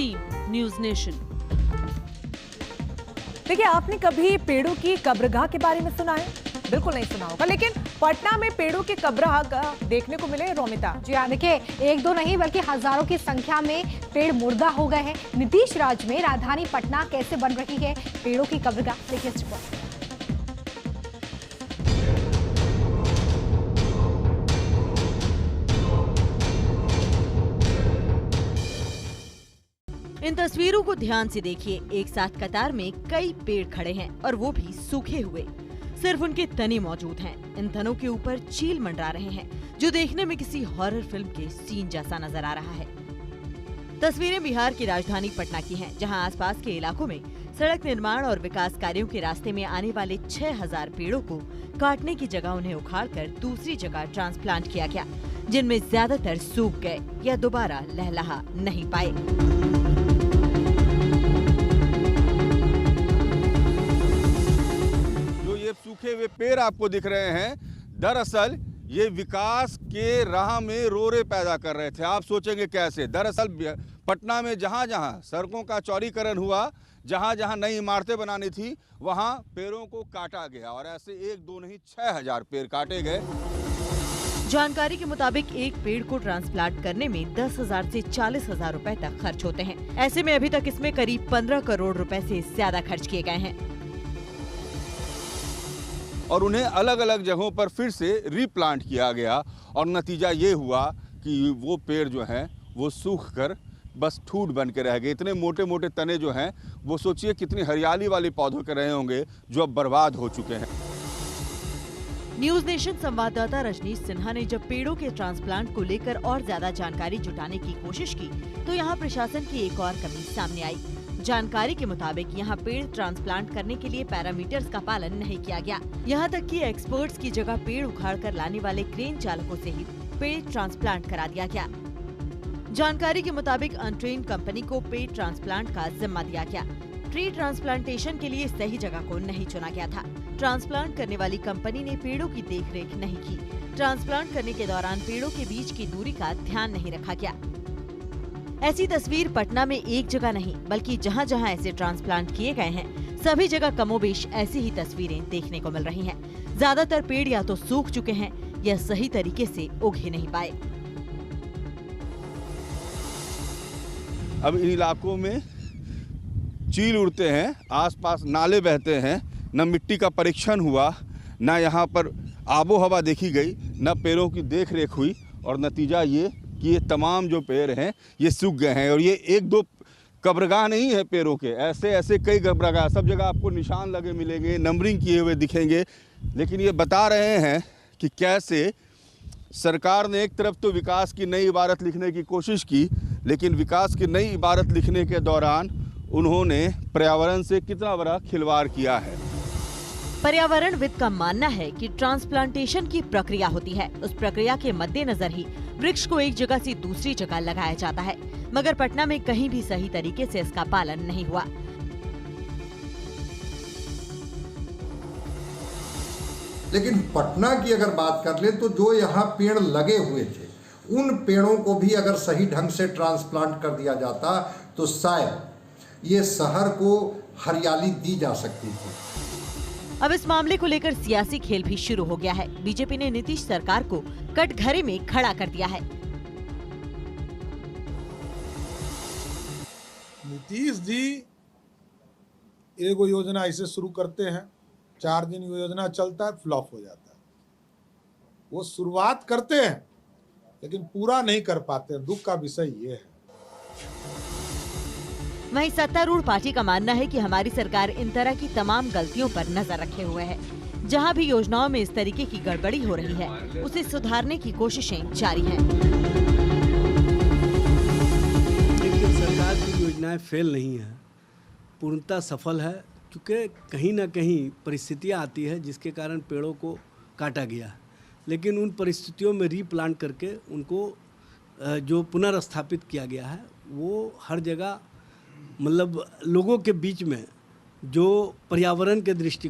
Team, news nation. देखिए, आपने कभी पेड़ों की कब्रगाह के बारे में सुना है? बिल्कुल नहीं सुना होगा, लेकिन पटना में पेड़ों की कब्रगाह देखने को मिले रोमिता। जी हाँ, देखिए, एक दो नहीं बल्कि हजारों की संख्या में पेड़ मुर्दा हो गए हैं। नीतीश राज में राजधानी पटना कैसे बन रही है पेड़ों की कब्रगाह, देखिए इस रिपोर्ट। इन तस्वीरों को ध्यान से देखिए। एक साथ कतार में कई पेड़ खड़े हैं और वो भी सूखे हुए। सिर्फ उनके तने मौजूद हैं। इन तनों के ऊपर चील मंडरा रहे हैं, जो देखने में किसी हॉरर फिल्म के सीन जैसा नजर आ रहा है। तस्वीरें बिहार की राजधानी पटना की हैं, जहां आसपास के इलाकों में सड़क निर्माण और विकास कार्यों के रास्ते में आने वाले 6000 पेड़ों को काटने की जगह उन्हें उखाड़कर दूसरी जगह ट्रांसप्लांट किया गया, जिनमें ज्यादातर सूख गए या दोबारा लहलहा नहीं पाए। सूखे हुए पेड़ आपको दिख रहे हैं, दरअसल ये विकास के राह में रोड़े पैदा कर रहे थे। आप सोचेंगे कैसे? दरअसल पटना में जहां जहां सड़कों का चौड़ीकरण हुआ, जहां जहां नई इमारतें बनानी थी, वहां पेड़ों को काटा गया और ऐसे एक दो नहीं 6000 पेड़ काटे गए। जानकारी के मुताबिक एक पेड़ को ट्रांसप्लांट करने में 10,000 से 40,000 रुपए तक खर्च होते हैं। ऐसे में अभी तक इसमें करीब 15 करोड़ रुपए से ज्यादा खर्च किए गए हैं और उन्हें अलग अलग जगहों पर फिर से रीप्लांट किया गया और नतीजा ये हुआ कि वो पेड़ जो हैं वो सूख कर बस ठूठ बन के रह गए। इतने मोटे मोटे तने जो हैं वो सोचिए कितनी हरियाली वाले पौधों के रहे होंगे, जो अब बर्बाद हो चुके हैं। न्यूज नेशन संवाददाता रजनीश सिन्हा ने जब पेड़ों के ट्रांसप्लांट को लेकर और ज्यादा जानकारी जुटाने की कोशिश की, तो यहाँ प्रशासन की एक और कमी सामने आई। जानकारी के मुताबिक यहाँ पेड़ ट्रांसप्लांट करने के लिए पैरामीटर्स का पालन नहीं किया गया। यहाँ तक कि एक्सपर्ट्स की जगह पेड़ उखाड़ कर लाने वाले क्रेन चालकों से ही पेड़ ट्रांसप्लांट करा दिया गया। जानकारी के मुताबिक अनट्रेन्ड कंपनी को पेड़ ट्रांसप्लांट का जिम्मा दिया गया। ट्री ट्रांसप्लांटेशन के लिए सही जगह को नहीं चुना गया था। ट्रांसप्लांट करने वाली कंपनी ने पेड़ों की देखरेख नहीं की। ट्रांसप्लांट करने के दौरान पेड़ों के बीच की दूरी का ध्यान नहीं रखा गया। ऐसी तस्वीर पटना में एक जगह नहीं बल्कि जहां जहां ऐसे ट्रांसप्लांट किए गए हैं, सभी जगह कमोबेश ऐसी ही तस्वीरें देखने को मिल रही हैं। ज्यादातर पेड़ या तो सूख चुके हैं या सही तरीके से उग ही नहीं पाए। अब इन इलाकों में चील उड़ते हैं, आसपास नाले बहते हैं, न मिट्टी का परीक्षण हुआ, न यहाँ पर आबो हवा देखी गई, न पेड़ों की देख रेख हुई और नतीजा ये कि ये तमाम जो पेड़ हैं ये सूख गए हैं। और ये एक दो कब्रगाह नहीं है पेड़ों के, ऐसे ऐसे कई कब्रगाह, सब जगह आपको निशान लगे मिलेंगे, नंबरिंग किए हुए दिखेंगे। लेकिन ये बता रहे हैं कि कैसे सरकार ने एक तरफ तो विकास की नई इबारत लिखने की कोशिश की, लेकिन विकास की नई इबारत लिखने के दौरान उन्होंने पर्यावरण से कितना बड़ा खिलवाड़ किया है। पर्यावरणविद का मानना है कि ट्रांसप्लांटेशन की प्रक्रिया होती है, उस प्रक्रिया के मद्देनजर ही वृक्ष को एक जगह से दूसरी जगह लगाया जाता है, मगर पटना में कहीं भी सही तरीके से इसका पालन नहीं हुआ। लेकिन पटना की अगर बात कर ले तो जो यहाँ पेड़ लगे हुए थे, उन पेड़ों को भी अगर सही ढंग से ट्रांसप्लांट कर दिया जाता तो शायद ये शहर को हरियाली दी जा सकती थी। अब इस मामले को लेकर सियासी खेल भी शुरू हो गया है। बीजेपी ने नीतीश सरकार को कटघरे में खड़ा कर दिया है। नीतीश जी एगो योजना ऐसे शुरू करते हैं, 4 दिन योजना चलता है, फ्लॉप हो जाता है। वो शुरुआत करते हैं लेकिन पूरा नहीं कर पाते। दुख का विषय ये है। वहीं सत्तारूढ़ पार्टी का मानना है कि हमारी सरकार इन तरह की तमाम गलतियों पर नजर रखे हुए है। जहां भी योजनाओं में इस तरीके की गड़बड़ी हो रही है, उसे सुधारने की कोशिशें जारी हैं। लेकिन सरकार की योजनाएं फेल नहीं है, पूर्णतः सफल है, क्योंकि कहीं ना कहीं परिस्थितियां आती है जिसके कारण पेड़ों को काटा गया। लेकिन उन परिस्थितियों में रीप्लांट करके उनको जो पुनर्स्थापित किया गया है, वो हर जगह मतलब लोगों के बीच में जो पर्यावरण के दृष्टि